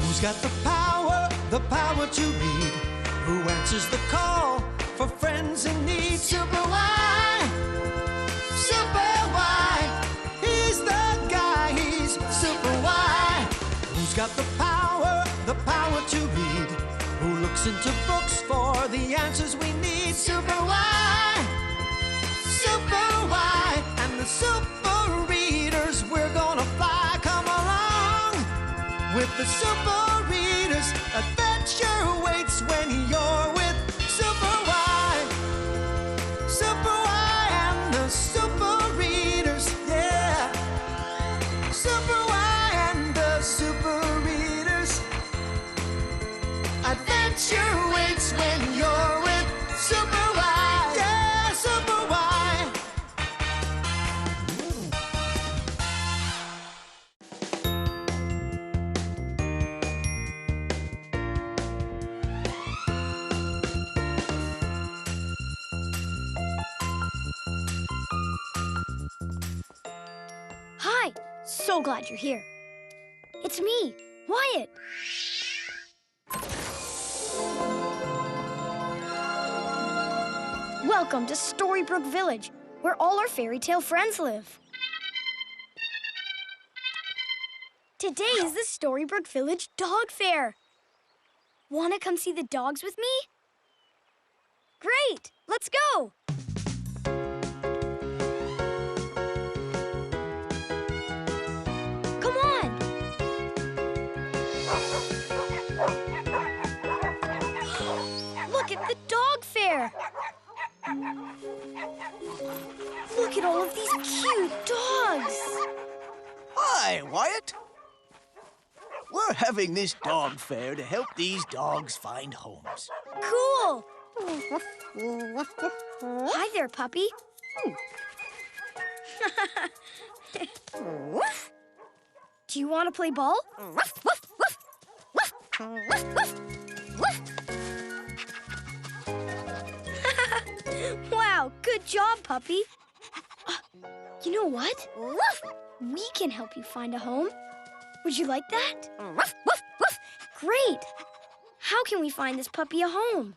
Who's got the power to lead? Who answers the call for friends in need? Superwhy, superwhy, he's the guy, he's superwhy. Who's got the power to lead? Who looks into books for the answers we need? Superwhy, superwhy, and the super readers, we're gonna fly. Come along with the super readers. Adventure waits when you're with superwhy, superwhy, and the super readers. Yeah, superwhy and the super readers. Adventure waits when you're with superwhy. Yeah, superwhy. Hi, so glad you're here. It's me, Wyatt. Welcome to Storybrooke Village, where all our fairy tale friends live. Today is the Storybrooke Village Dog Fair. Want to come see the dogs with me? Great, let's go. Come on. Look at the dog fair. Look at all of these cute dogs. Hi, Wyatt. We're having this dog fair to help these dogs find homes. Cool. Hi there, puppy. Do you want to play ball? Wow, good job, puppy. You know what? We can help you find a home. Would you like that? Great. How can we find this puppy a home?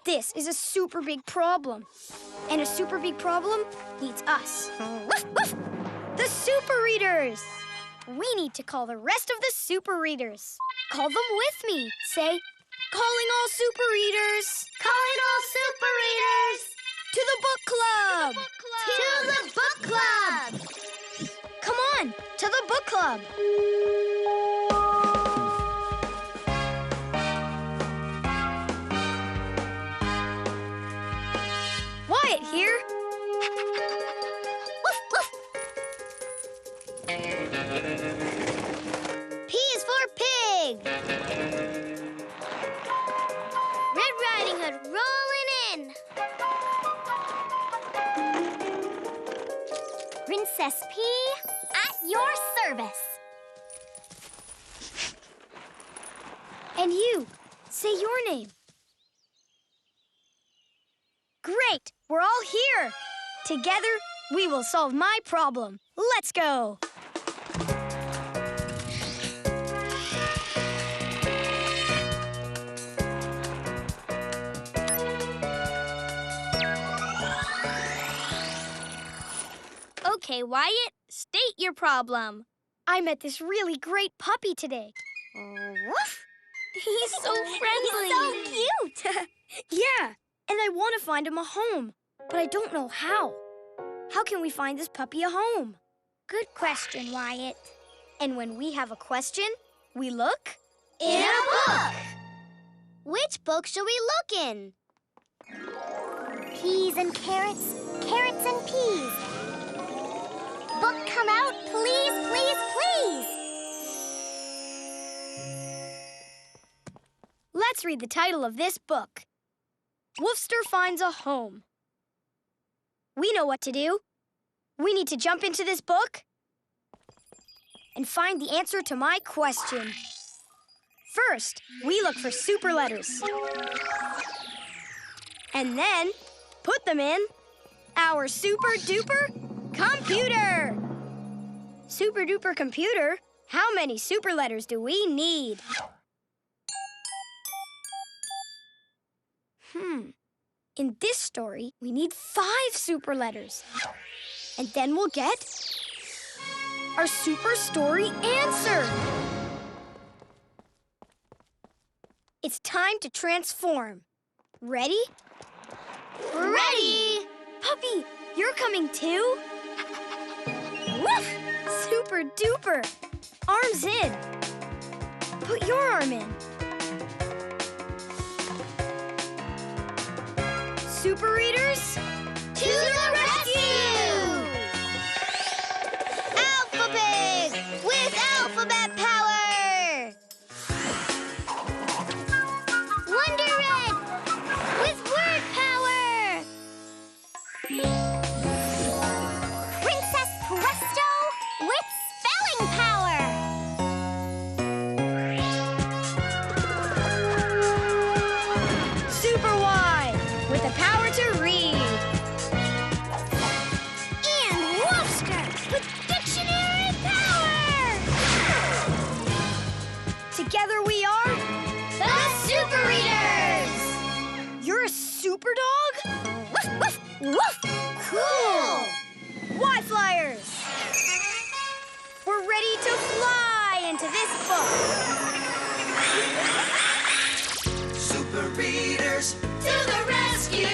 This is a super big problem. And a super big problem needs us. The Super Readers! We need to call the rest of the Super Readers. Call them with me. Say, calling all Super Readers. Calling all Super Readers! To the book club! To the book club! Come on, to the book club! Wyatt here. Woof, woof. P is for pig. Red Riding Hood rolling in. Princess P, at your service. And you, say your name. Great, we're all here. Together, we will solve my problem. Let's go. Okay, Wyatt, state your problem. I met this really great puppy today. Woof. He's so friendly. He's so cute. Yeah, and I want to find him a home, but I don't know how. How can we find this puppy a home? Good question, Wyatt. And when we have a question, we look In a book. Which book should we look in? Peas and carrots, carrots and peas. Book come out, please, please, please. Let's read the title of this book. Woofster Finds a Home. We know what to do. We need to jump into this book and find the answer to my question. First, we look for super letters. And then, put them in our super-duper computer. Super-duper computer? How many super letters do we need? In this story, we need 5 super letters. And then we'll get our super story answer. It's time to transform. Ready? Ready! Puppy, you're coming too? Woof! Super duper. Arms in. Put your arm in. Super readers, To the rescue! Alphabet with alphabet power! Wonder Red with word power! Princess Presto with spelling power! superwhy with the power to read. And Woofster with dictionary power! Together we are The Super Readers! You're a super dog? Woof, woof, woof! Cool! Why flyers? We're ready to fly into this book. Super readers, To the rescue!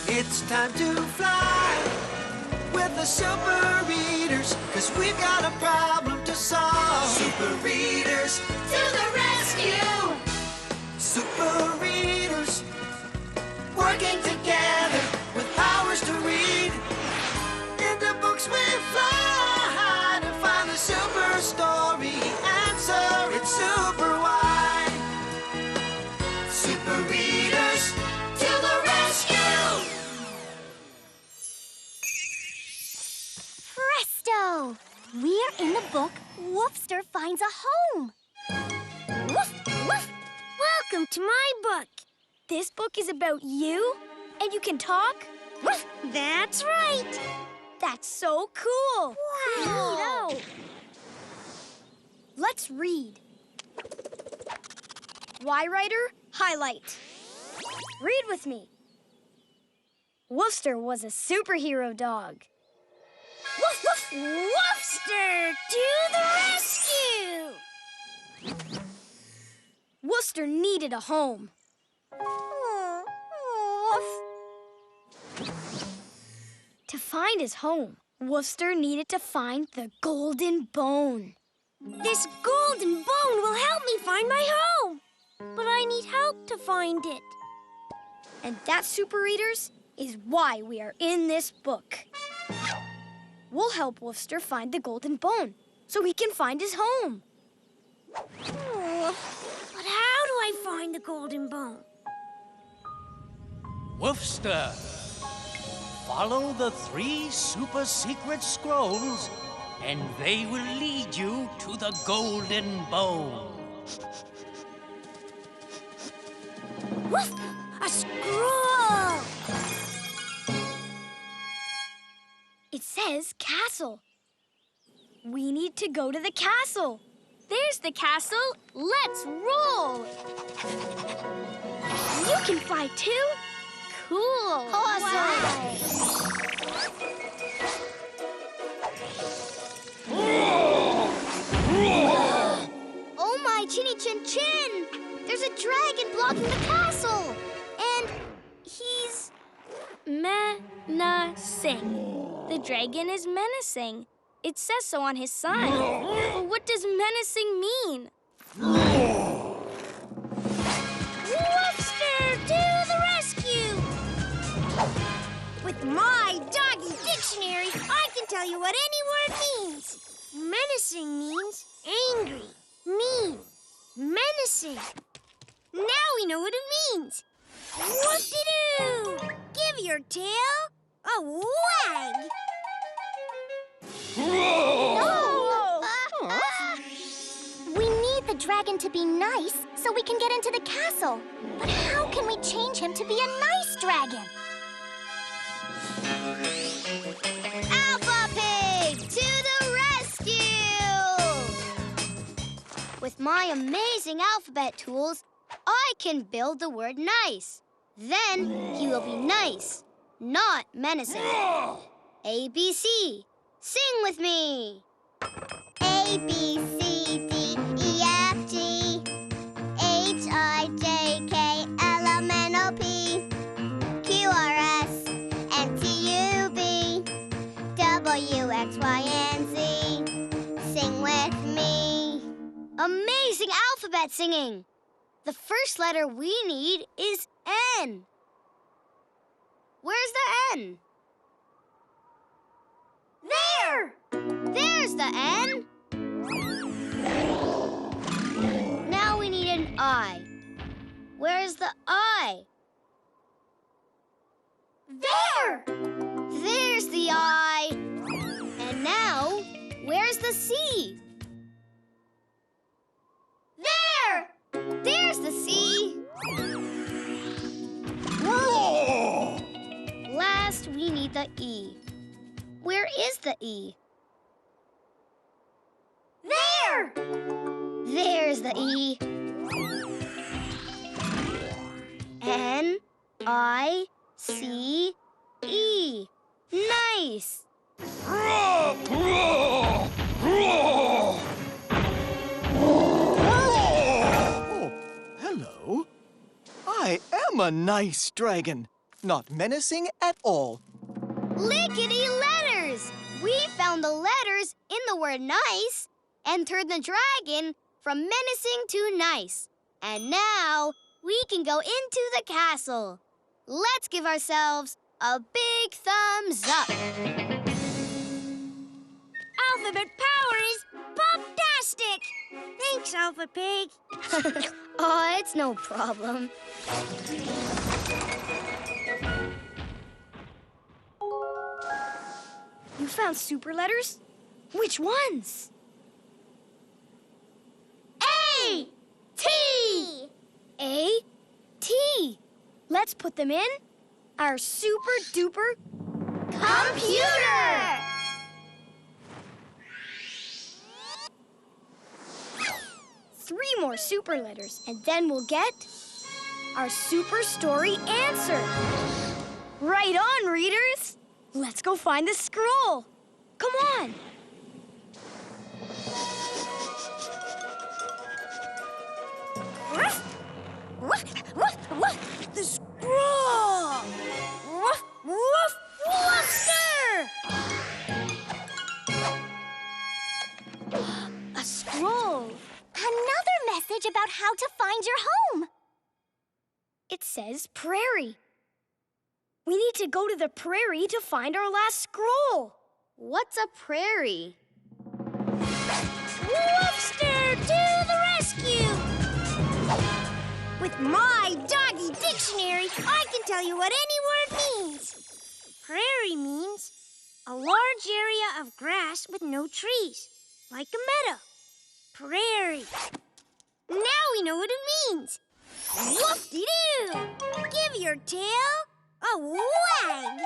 it's time to fly with the super readers, 'cause we've got a problem to solve. Super readers, To the rescue! super readers, working together with powers to read. In the books we fly to find the super story answer. It's super why. Super readers, To the rescue! Presto! We're in the book Woofster Finds a Home. Woof, woof! Welcome to my book. This book is about you, and you can talk? Woof! That's right. That's so cool. Wow. Neato. Let's read. Why writer, highlight. Read with me. Woofster was a superhero dog. Woof, woof! Woofster to the rescue! Woofster needed a home. To find his home, Woofster needed to find the golden bone. This golden bone will help me find my home. But I need help to find it. And that, super readers, is why we are in this book. We'll help Woofster find the golden bone so he can find his home. But how do I find the golden bone? Woofster. Follow the 3 super secret scrolls, and they will lead you to the golden bone. Woof! A scroll! It says castle. We need to go to the castle. There's the castle. Let's roll. You can fly too? Cool. Oh my, Chinny Chin Chin! There's a dragon blocking the castle! And he's... Menacing. The dragon is menacing. It says so on his sign. But what does menacing mean? Woofster to the rescue! With my doggy dictionary, I can tell you what any word means. Menacing means angry, mean, menacing. Now we know what it means. Whoop-de-doo! Give your tail a wag. We need the dragon to be nice so we can get into the castle. But how can we change him to be a nice dragon? Alpha Pig to the rescue! With my amazing alphabet tools, I can build the word nice. Then he will be nice, not menacing. A, B, C. Sing with me. A, B, C, D, E, F, G, H, I, J, K, L, M, N, O, P, Q, R, S, and T, U, V, W, X, Y, and Z. Sing with me. Amazing alphabet singing. The first letter we need is N. Where's the N? There! There's the N. Now we need an I. Where's the I? There! There's the I. And now, where's the C? There! There's the C. Whoa! Last, we need the E. Where is the E? There! There's the E. N, I, C, E. Nice! Oh, hello. I am a nice dragon. Not menacing at all. Lickety letters! We found the letters in the word nice and turned the dragon from menacing to nice. And now we can go into the castle. Let's give ourselves a big thumbs up. Alphabet power is pop-tastic! Thanks, Alpha Pig. Oh, it's no problem. You found super letters? Which ones? A, T. A, T. Let's put them in our super duper Computer! 3 more super letters, and then we'll get our super story answer. Right on, readers. Let's go find the scroll. Come on. The scroll! Woof, woof, Woofster! A scroll. Another message about how to find your home. It says prairie. We need to go to the prairie to find our last scroll. What's a prairie? Woofster to the rescue! With my doggy dictionary, I can tell you what any word means. Prairie means a large area of grass with no trees, like a meadow. Prairie. Now we know what it means. Whoop-de-doo! Give your tail a wag.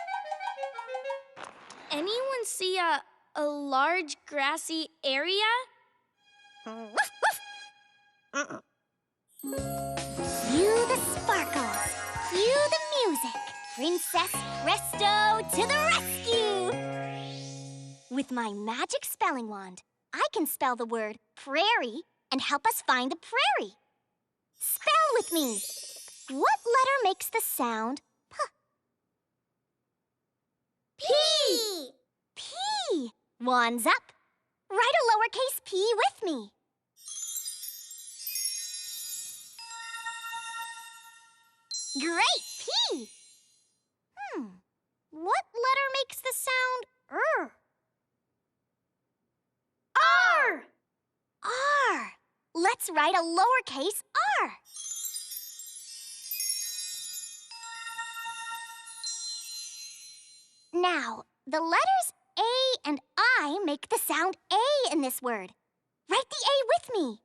Anyone see a large grassy area? Woof, woof. Cue the sparkles. Cue the music. Princess Presto to the rescue! With my magic spelling wand, I can spell the word prairie and help us find the prairie. Spell with me. What letter makes the sound P? P! P! Wands up. Write a lowercase p with me. Great, P! What letter makes the sound R! R! Let's write a lowercase r. Now, the letters A and I make the sound A in this word. Write the A with me.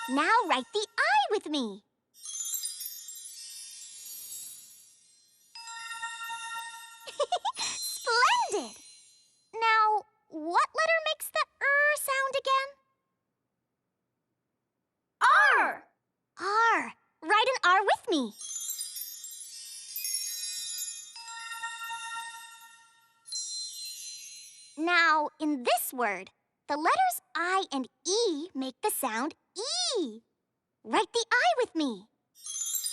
Now write the I with me. Splendid! Now, what letter makes the sound again? R! R. me. Now, in this word, the letters I and E make the sound E. Write the I with me.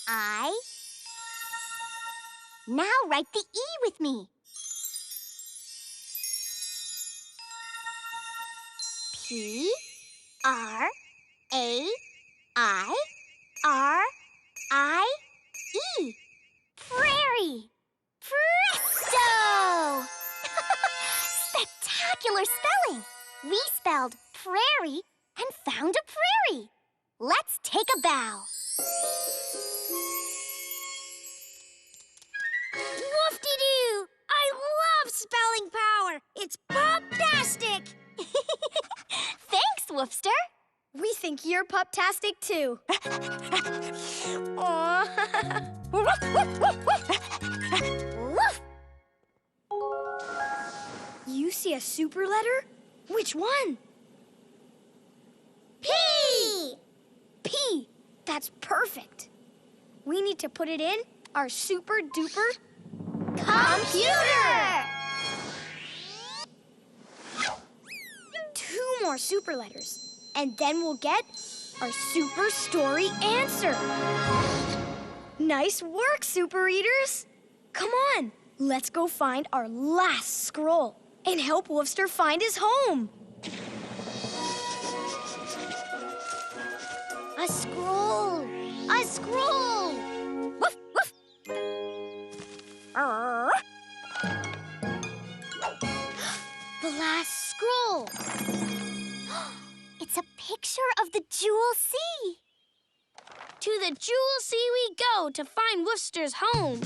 I. Now write the E with me. P, R, A, I, R, I, E. Prairie. Presto! Spectacular spelling! We spelled prairie and found a prairie. Let's take a bow. Woofty-doo! I love spelling power! It's pop-tastic! Thanks, Woofster. We think you're pup-tastic too. Aw. Woof! You see a super letter? Which one? P! P. That's perfect. We need to put it in our super-duper Computer! 2 more super letters, and then we'll get our super story answer. Nice work, super readers. Come on, let's go find our last scroll and help Woofster find his home. A scroll! A scroll! Woof, woof! The last scroll. It's a picture of the Jewel Sea. To the Jewel Sea we go to find Woofster's home.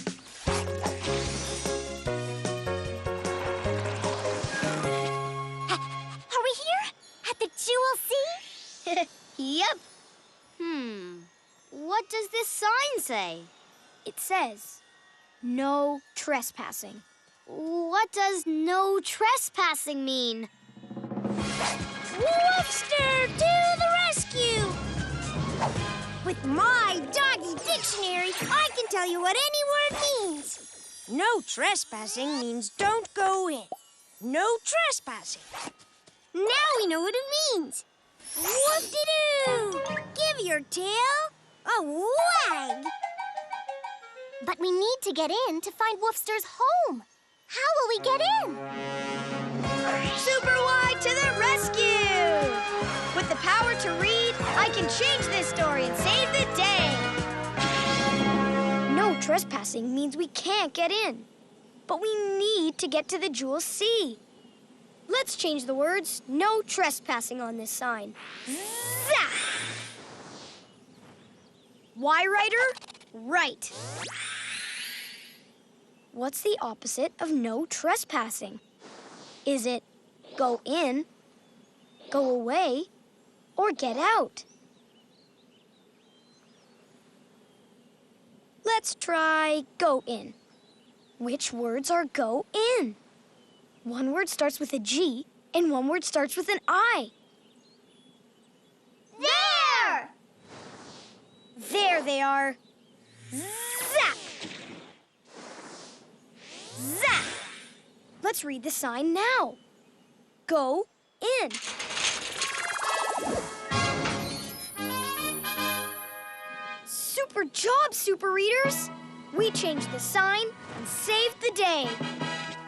Are we here? At the Jewel Sea? Yep. What does this sign say? It says, no trespassing. What does no trespassing mean? Woofster, to the rescue! With my doggy dictionary, I can tell you what any word means. No trespassing means don't go in. No trespassing. Now we know what it means. Whoop-de-doo! Give your tail a wag. But we need to get in to find Woofster's home. How will we get in? Superwhy to the rescue! With the power to read, I can change this story and save the day. No trespassing means we can't get in. But we need to get to the Jewel Sea. Let's change the words no trespassing on this sign. Zap! Why, writer? Right. What's the opposite of no trespassing? Is it go in, go away, or get out? Let's try go in. Which words are go in? One word starts with a G, and one word starts with an I. There! There they are. Zap! Zap! Let's read the sign now. Go in. Super job, super readers! We changed the sign and saved the day.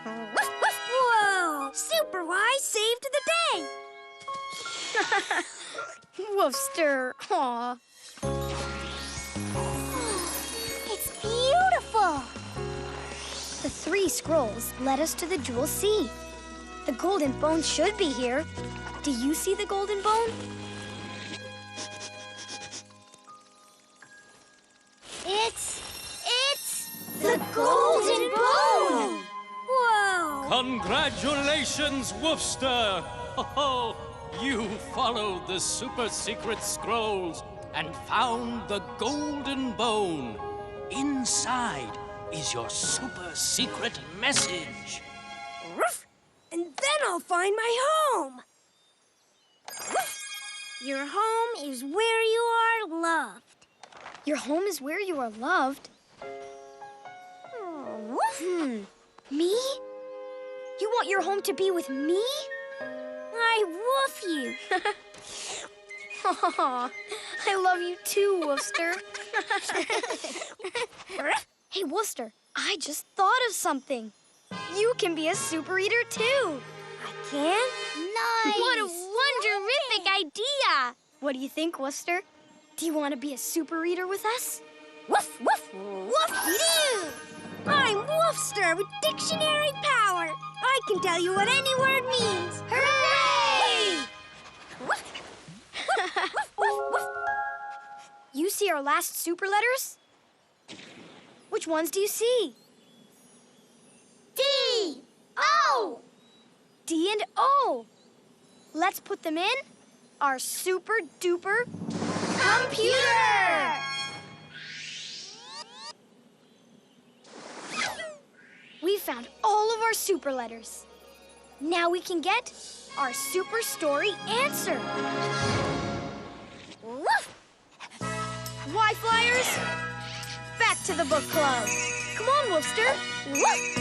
Woof, woof. Whoa! Superwhy saved the day! Woofster, aw. It's beautiful! The 3 scrolls led us to the Jewel Sea. The golden bone should be here. Do you see the golden bone? It's the golden bone! Whoa! Congratulations, Woofster! Oh, you followed the super secret scrolls and found the golden bone. Inside is your super secret message. Ruff! And then I'll find my home! Ruff! Your home is where you are loved. Your home is where you are loved. Me? You want your home to be with me? I woof you. Aw, I love you too, Woofster. Hey, Woofster, I just thought of something. You can be a super eater too. I can? Nice! What a wonderific idea! What do you think, Woofster? Do you want to be a super eater with us? Woof, woof, woof-de-doo! I'm Woofster with dictionary power. I can tell you what any word means. Hooray! Woof, woof, woof, woof. You see our last super letters? Which ones do you see? D, O. D and O. Let's put them in our super duper computer! We found all of our super letters. Now we can get our super story answer. Woof. Why, Flyers? Back to the book club. Come on, Woofster. Woof.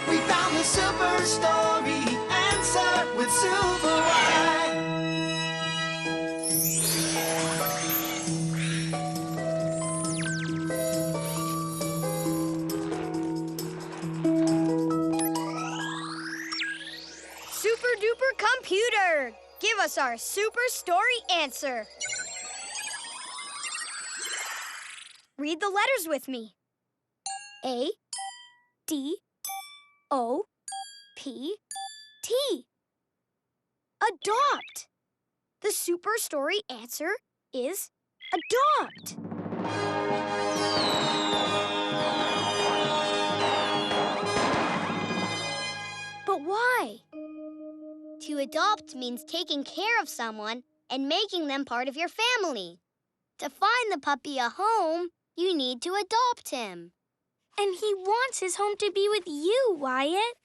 We found the super story answer with superwhy. Super duper computer, give us our super story answer. Read the letters with me. A, D, O, P, T. Adopt. The super story answer is adopt. But why? To adopt means taking care of someone and making them part of your family. To find the puppy a home, you need to adopt him. And he wants his home to be with you, Wyatt.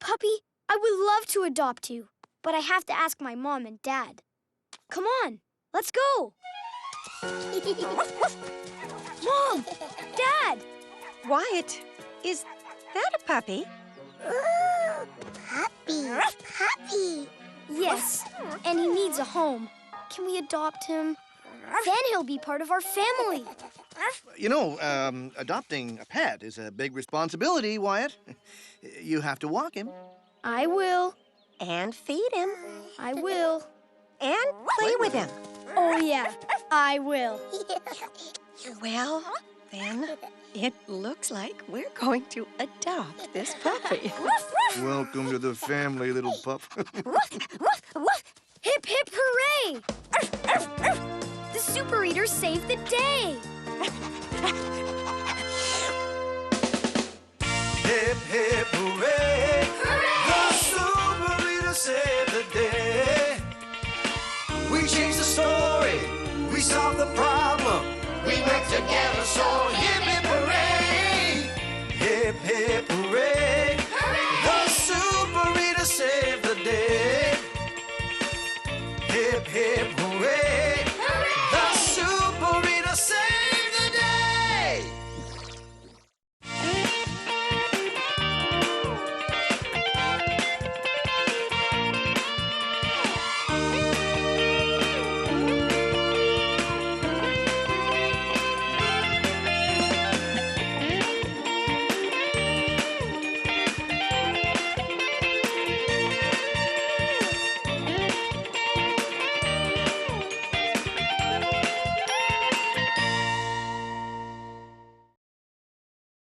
Puppy, I would love to adopt you, but I have to ask my mom and dad. Come on, let's go. Mom, Dad. Wyatt, is that a puppy? Ooh, puppy, puppy. Yes, and he needs a home. Can we adopt him? Then he'll be part of our family. You know, adopting a pet is a big responsibility, Wyatt. You have to walk him. I will. And feed him. I will. And play with him. Oh, yeah, I will. Well, then, it looks like we're going to adopt this puppy. Welcome to the family, little pup. Hip, hip, hooray! The super eaters saved the day. Hip, hip, hooray! The super eater saved the day. We changed the story. We solved the problem. We worked together, so hip, hip,